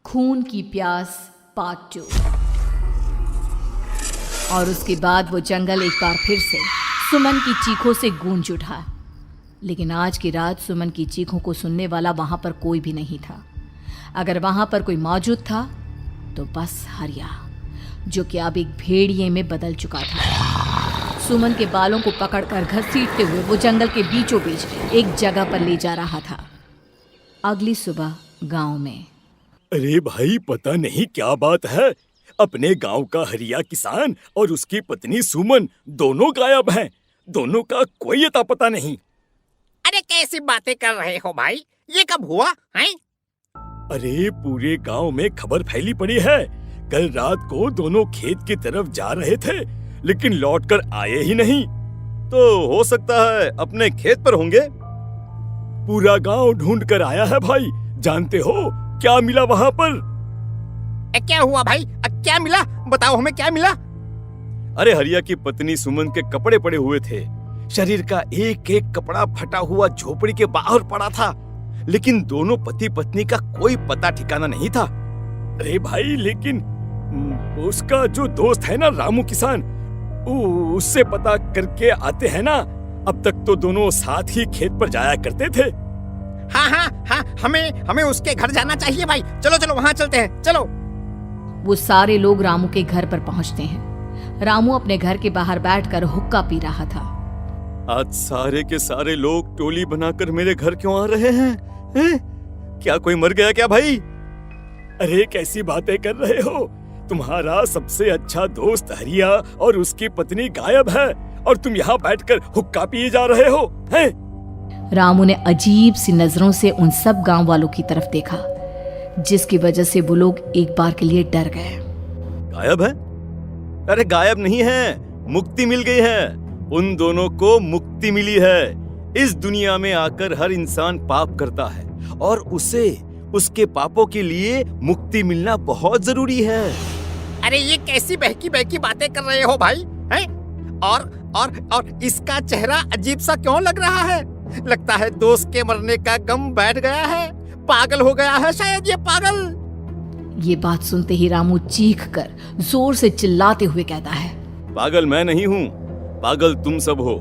खून की प्यास पार्ट 2। और उसके बाद वो जंगल एक बार फिर से सुमन की चीखों से गूंज उठा। लेकिन आज की रात सुमन की चीखों को सुनने वाला वहां पर कोई भी नहीं था। अगर वहां पर कोई मौजूद था तो बस हरिया, जो कि अब एक भेड़िए में बदल चुका था। सुमन के बालों को पकड़कर घसीटते हुए वो जंगल के बीचों बीच एक जगह पर ले जा रहा था। अगली सुबह गांव में। अरे भाई, पता नहीं क्या बात है, अपने गांव का हरिया किसान और उसकी पत्नी सुमन दोनों गायब हैं। दोनों का कोई अता पता नहीं। अरे कैसी बातें कर रहे हो भाई, ये कब हुआ है? अरे पूरे गांव में खबर फैली पड़ी है। कल रात को दोनों खेत की तरफ जा रहे थे, लेकिन लौटकर आए ही नहीं। तो हो सकता है अपने खेत पर होंगे। पूरा गांव ढूंढ कर आया है भाई। जानते हो क्या मिला वहां पर? क्या हुआ भाई? क्या मिला? बताओ हमें, क्या मिला? अरे हरिया की पत्नी सुमन के कपड़े पड़े हुए थे। शरीर का एक एक कपड़ा फटा हुआ झोपड़ी के बाहर पड़ा था, लेकिन दोनों पति पत्नी का कोई पता ठिकाना नहीं था। अरे भाई, लेकिन उसका जो दोस्त है ना रामू किसान, उससे पता करके आते हैं ना। अब तक तो दोनों साथ ही खेत पर जाया करते थे। हाँ, हमें उसके घर जाना चाहिए भाई। चलो चलो वहाँ चलते हैं, चलो। वो सारे लोग रामू के घर पर पहुंचते हैं। रामू अपने घर के बाहर बैठकर हुक्का पी रहा था। आज सारे के सारे लोग टोली बनाकर मेरे घर क्यों आ रहे हैं? क्या कोई मर गया क्या भाई? अरे कैसी बातें कर रहे हो? तुम्हारा सबसे अच्छा दोस्त हरिया और उसकी पत्नी गायब है और तुम यहाँ बैठकर हुक्का पिए जा रहे हो हैं? रामू ने अजीब सी नजरों से उन सब गांव वालों की तरफ देखा, जिसकी वजह से वो लोग एक बार के लिए डर गए। गायब है? अरे गायब नहीं है, मुक्ति मिल गई है। उन दोनों को मुक्ति मिली है। इस दुनिया में आकर हर इंसान पाप करता है और उसे उसके पापों के लिए मुक्ति मिलना बहुत जरूरी है। अरे ये कैसी बहकी बहकी बातें कर रहे हो भाई, हैं? और इसका चेहरा अजीब सा क्यों लग रहा है? लगता है दोस्त के मरने का गम बैठ गया है। पागल हो गया है शायद ये पागल। ये बात सुनते ही रामू चीख कर जोर से चिल्लाते हुए कहता है, पागल मैं नहीं हूँ, पागल तुम सब हो।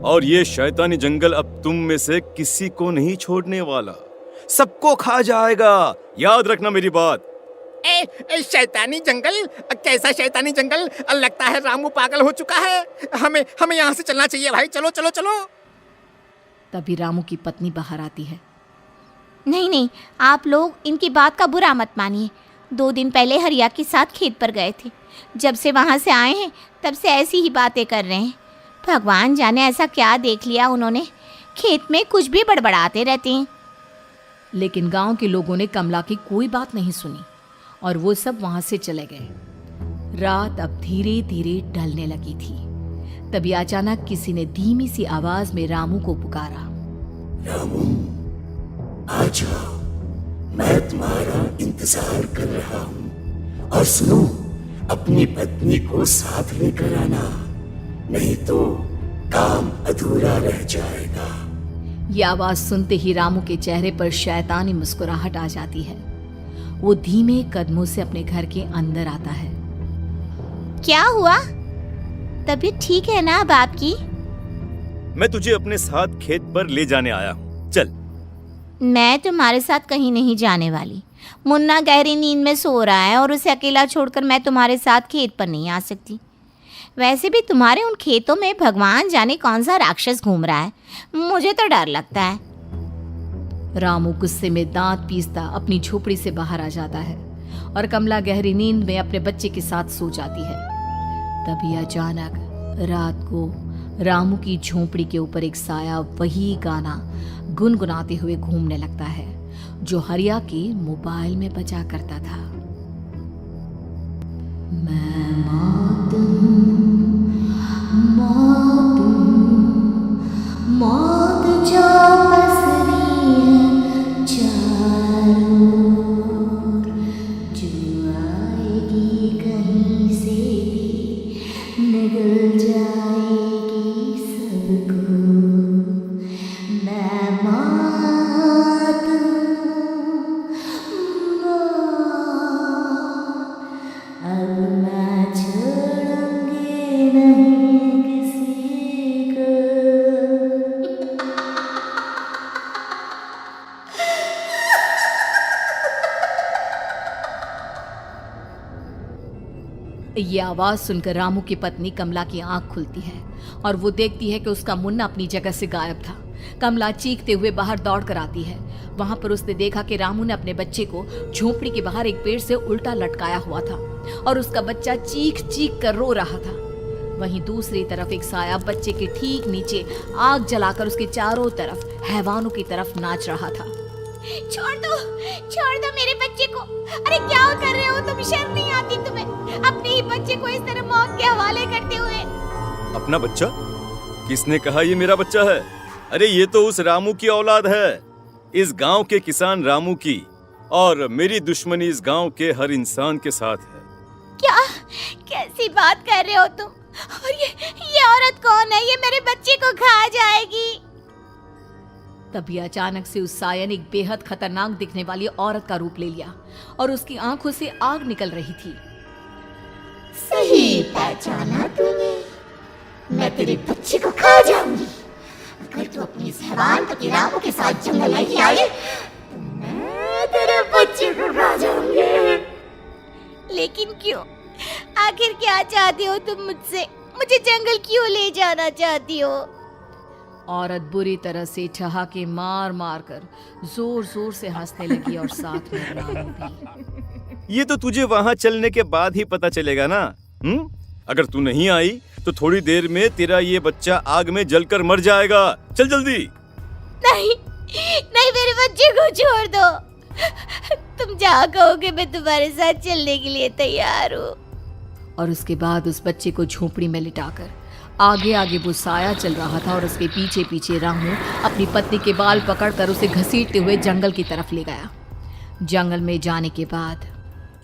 और ये शैतानी जंगल अब तुम में से किसी को नहीं छोड़ने वाला, सबको खा जाएगा। याद रखना मेरी बात। शैतानी जंगल? कैसा शैतानी जंगल? लगता है रामू पागल हो चुका है। हमें यहाँ से चलना चाहिए भाई। चलो चलो चलो। तभी रामू की पत्नी बाहर आती है। नहीं, आप लोग इनकी बात का बुरा मत मानिए। 2 दिन पहले हरिया के साथ खेत पर गए थे। जब से वहाँ से आए हैं तब से ऐसी ही बातें कर रहे हैं। भगवान जाने ऐसा क्या देख लिया उन्होंने, खेत में कुछ भी बड़बड़ाते रहते हैं। लेकिन गांव के लोगों ने कमला की कोई बात नहीं सुनी और वो सब वहां से चले गए। रात अब धीरे धीरे ढलने लगी थी। तभी अचानक किसी ने धीमी सी आवाज में रामू को पुकारा। रामू, आ जाओ, मैं तुम्हारा इंतजार कर रहा हूँ। और सुनो, अपनी पत्नी को साथ लेकर आना, नहीं तो काम अधूरा रह जाएगा। ये आवाज सुनते ही रामू के चेहरे पर शैतानी मुस्कुराहट आ जाती है। वो धीमे कदमों से अपने घर के अंदर आता है। क्या हुआ? तबीयत ठीक है ना अब आपकी? मैं तुझे अपने साथ खेत पर ले जाने आया हूँ, चल। मैं तुम्हारे साथ कहीं नहीं जाने वाली। मुन्ना गहरी नींद में सो रहा है और उसे अकेला छोड़कर मैं तुम्हारे साथ खेत पर नहीं आ सकती। वैसे भी तुम्हारे उन खेतों में भगवान जाने कौन सा राक्षस घूम रहा है, मुझे तो डर लगता है। रामू गुस्से में दांत पीसता अपनी झोपड़ी से बाहर आ जाता है और कमला गहरी नींद में अपने बच्चे के साथ सो जाती है। तभी अचानक रात को रामू की झोपड़ी के ऊपर एक साया वही गाना गुनगुनाते हुए घूमने लगता है जो हरिया के मोबाइल में बजा करता था। मैं मौत हूँ, मौत हूँ, मौत जो पसरी है चारों ओर, जो आएगी कहीं से भी निगल जाएगी सबको। मैं मौत हूँ, मौत ये आवाज सुनकर रामू की पत्नी कमला की आंख खुलती है और वो देखती है कि उसका मुन्ना अपनी जगह से गायब था। कमला चीखते हुए बाहर दौड़ कर आती है। वहां पर उसने देखा कि रामू ने अपने बच्चे को झोपड़ी के बाहर एक पेड़ से उल्टा लटकाया हुआ था और उसका बच्चा चीख चीख कर रो रहा था। वहीं दूसरी तरफ एक साया बच्चे के ठीक नीचे आग जलाकर उसके चारों तरफ हैवानों की तरफ नाच रहा था। छोड़ दो मेरे बच्चे को। अरे क्या कर रहे हो तुम? शर्म नहीं आती तुम्हें अपने ही बच्चे को इस तरह मौत के हवाले करते हुए? अपना बच्चा? किसने कहा ये मेरा बच्चा है? अरे ये तो उस रामू की औलाद है, इस गांव के किसान रामू की, और मेरी दुश्मनी इस गांव के हर इंसान के साथ है। क्या? कैसी बात कर रहे हो तुम? और ये औरत कौन है? ये मेरे बच्चे को खा जाएगी। तभी अचानक से उस साया ने एक बेहद खतरनाक दिखने वाली औरत का रूप ले लिया और उसकी आंखों से आग निकल रही थी। सही पहचाना तूने, मैं तेरे बच्चे को खा जाऊंगी। अगर तू अपनी इस हैवान पति रामू के साथ जंगल नहीं आई तो मैं तेरे बच्चे को खा जाऊंगी। लेकिन क्यों? आखिर क्या चाहती हो तुम मुझसे? मुझे जंगल क्यों ले जाना चाहती हो? औरत बुरी तरह से ठहाके मार मार कर जोर जोर से हंसने लगी और साथ में रामू भी। ये तो तुझे वहाँ चलने के बाद ही पता चलेगा ना। अगर तू नहीं आई तो थोड़ी देर में तेरा ये बच्चा आग में जलकर मर जाएगा। चल जल्दी। नहीं, मेरे बच्चे को छोड़ दो। तुम जहाँ कहोगे मैं तुम्हारे साथ चलने के लिए तैयार हूँ। और उसके बाद उस बच्चे को झोपड़ी में लिटाकर आगे आगे वो साया चल रहा था और उसके पीछे पीछे रामू अपनी पत्नी के बाल पकड़कर उसे घसीटते हुए जंगल की तरफ ले गया। जंगल में जाने के बाद,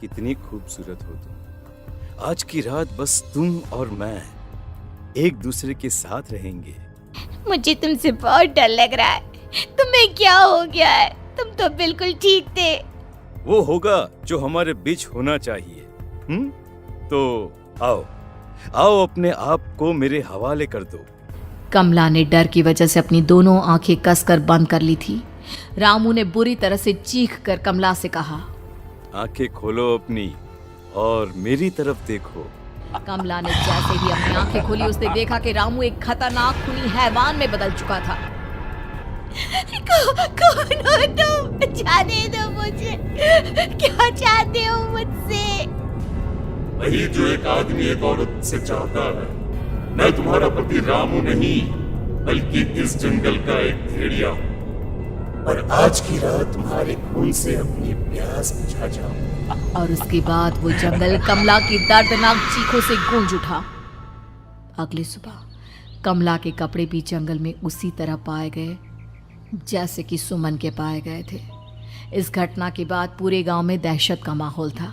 कितनी खूबसूरत हो तुम। आज की रात बस तुम और मैं एक दूसरे के साथ रहेंगे। मुझे तुमसे बहुत डर लग रहा है। तुम्हें क्या हो गया है? तुम तो बिल्कुल ठीक थे। वो होगा जो हमारे बीच होना चाहिए। तो आओ अपने आप को मेरे हवाले कर दो। कमला ने डर की वजह से अपनी दोनों आंखें कसकर बंद कर ली थी। रामू ने बुरी तरह से चीख कर कमला से कहा, आंखें खोलो अपनी और मेरी तरफ देखो। कमला ने जैसे ही अपनी आंखें खोली उसने देखा कि रामू एक खतरनाक खूनी हैवान में बदल चुका था। कौन हो तुम? जाने दो मुझे। क्या चाहते हो मुझसे? वही जो एक आदमी एक औरत से चाहता है। मैं तुम्हारा पति रामू नहीं, बल्कि इस जंगल का एक भेड़िया हूँ, और आज की रात तुम्हारे खून से अपनी प्यास बुझा जाऊं। और उसके बाद वो जंगल कमला की दर्दनाक चीखों से गूंज उठा। अगली सुबह कमला के कपड़े भी जंगल में उसी तरह पाए गए जैसे कि सुमन के पाए गए थे। इस घटना के बाद पूरे गांव में दहशत का माहौल था।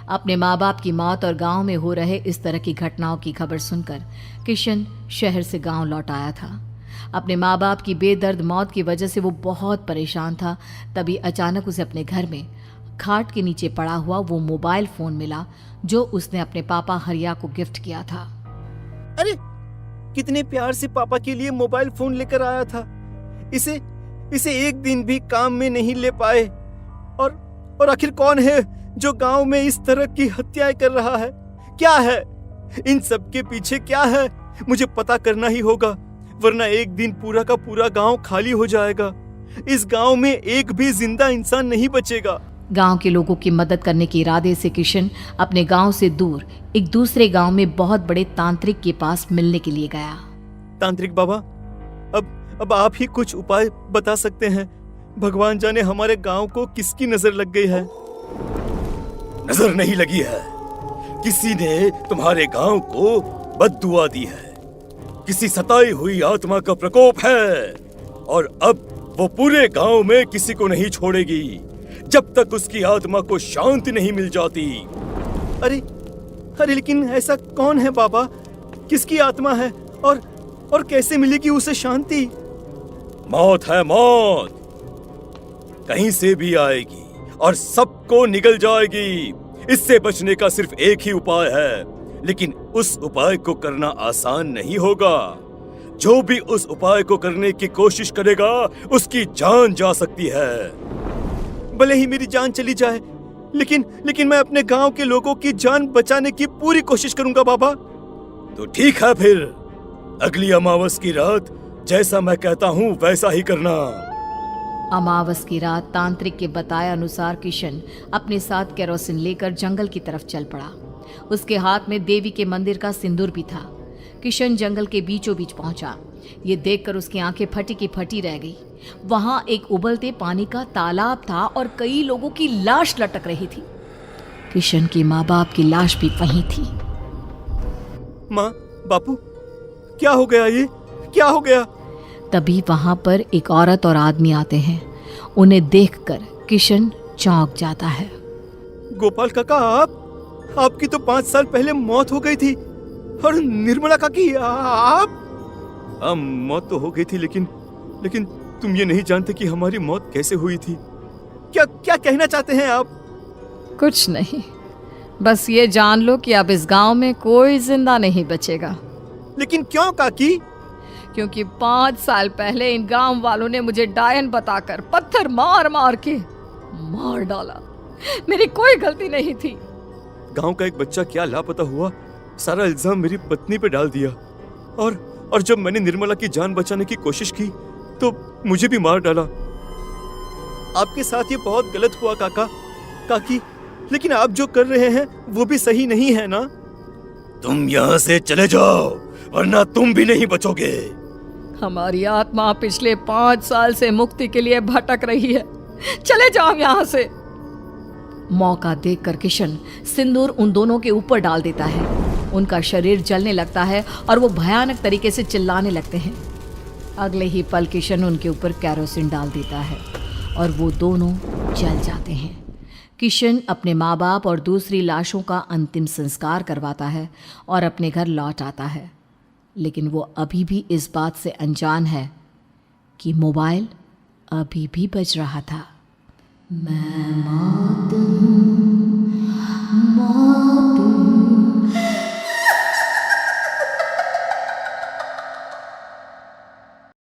अपने माँ बाप की मौत और गांव में हो रहे इस तरह की घटनाओं की खबर सुनकर किशन शहर से गांव लौट आया था। अपने माँ बाप की बेदर्द मौत की वजह से वो बहुत परेशान था। तभी अचानक उसे अपने घर में खाट के नीचे पड़ा हुआ वो मोबाइल फोन मिला जो उसने अपने पापा हरिया को गिफ्ट किया था। अरे कितने प्यार से पापा के लिए मोबाइल फोन लेकर आया था। इसे एक दिन भी काम में नहीं ले पाए। और आखिर कौन है जो गांव में इस तरह की हत्याएं कर रहा है? क्या है इन सब के पीछे? क्या है? मुझे पता करना ही होगा, वरना एक दिन पूरा का पूरा गांव खाली हो जाएगा। इस गांव में एक भी जिंदा इंसान नहीं बचेगा। गांव के लोगों की मदद करने के इरादे से किशन अपने गांव से दूर एक दूसरे गांव में बहुत बड़े तांत्रिक के पास मिलने के लिए गया। तांत्रिक बाबा, अब आप ही कुछ उपाय बता सकते हैं। भगवान जाने हमारे गांव को किसकी नजर लग गई है। नजर नहीं लगी है, किसी ने तुम्हारे गांव को बद्दुआ दी है। किसी सताई हुई आत्मा का प्रकोप है और अब वो पूरे गांव में किसी को नहीं छोड़ेगी जब तक उसकी आत्मा को शांति नहीं मिल जाती। अरे लेकिन ऐसा कौन है बाबा? किसकी आत्मा है और कैसे मिलेगी उसे शांति? मौत है, मौत कहीं से भी आएगी और सबको निगल जाएगी। इससे बचने का सिर्फ एक ही उपाय है, लेकिन उस उपाय को करना आसान नहीं होगा। जो भी उस उपाय को करने की कोशिश करेगा उसकी जान जा सकती है। भले ही मेरी जान चली जाए, लेकिन मैं अपने गांव के लोगों की जान बचाने की पूरी कोशिश करूंगा बाबा। तो ठीक है, फिर अगली अमावस की रात जैसा मैं कहता हूँ वैसा ही करना। अमावस की रात तांत्रिक के बताए अनुसार किशन अपने साथ केरोसिन लेकर जंगल की तरफ चल पड़ा। उसके हाथ में देवी के मंदिर का सिंदूर भी था। किशन जंगल के बीचों बीच पहुंचा। ये देखकर उसकी आंखें फटी की फटी रह गई। वहां एक उबलते पानी का तालाब था और कई लोगों की लाश लटक रही थी। किशन के माँ बाप की लाश भी वहीं थी। माँ, बापू, क्या हो गया? ये क्या हो गया? तभी वहां पर एक औरत और आदमी आते हैं। उन्हें देखकर किशन चौंक जाता है। गोपाल काका, आपकी तो 5 साल पहले मौत हो गई थी। और निर्मला काकी, आप? मौत तो हो गई थी, लेकिन तुम ये नहीं जानते कि हमारी मौत कैसे हुई थी। क्या कहना चाहते हैं आप? कुछ नहीं, बस ये जान लो कि अब इस गांव में कोई जिंदा नहीं बचेगा। लेकिन क्यों काकी? क्योंकि 5 साल पहले इन गांव वालों ने मुझे डायन बताकर पत्थर मार मार के मार डाला। मेरी कोई गलती नहीं थी। गांव का एक बच्चा क्या लापता हुआ, सारा इल्जाम मेरी पत्नी पे डाल दिया। और जब मैंने निर्मला की जान बचाने की कोशिश की तो मुझे भी मार डाला। आपके साथ ये बहुत गलत हुआ काकी, लेकिन आप जो कर रहे हैं वो भी सही नहीं है ना? तुम यहाँ से चले जाओ वरना तुम भी नहीं बचोगे। हमारी आत्मा पिछले 5 साल से मुक्ति के लिए भटक रही है। चले जाओ यहाँ से। मौका देखकर किशन सिंदूर उन दोनों के ऊपर डाल देता है। उनका शरीर जलने लगता है और वो भयानक तरीके से चिल्लाने लगते हैं। अगले ही पल किशन उनके ऊपर केरोसिन डाल देता है और वो दोनों जल जाते हैं। किशन अपने माँ बाप और दूसरी लाशों का अंतिम संस्कार करवाता है और अपने घर लौट आता है। लेकिन वो अभी भी इस बात से अनजान है कि मोबाइल अभी भी बज रहा था। मैं मौत हूँ,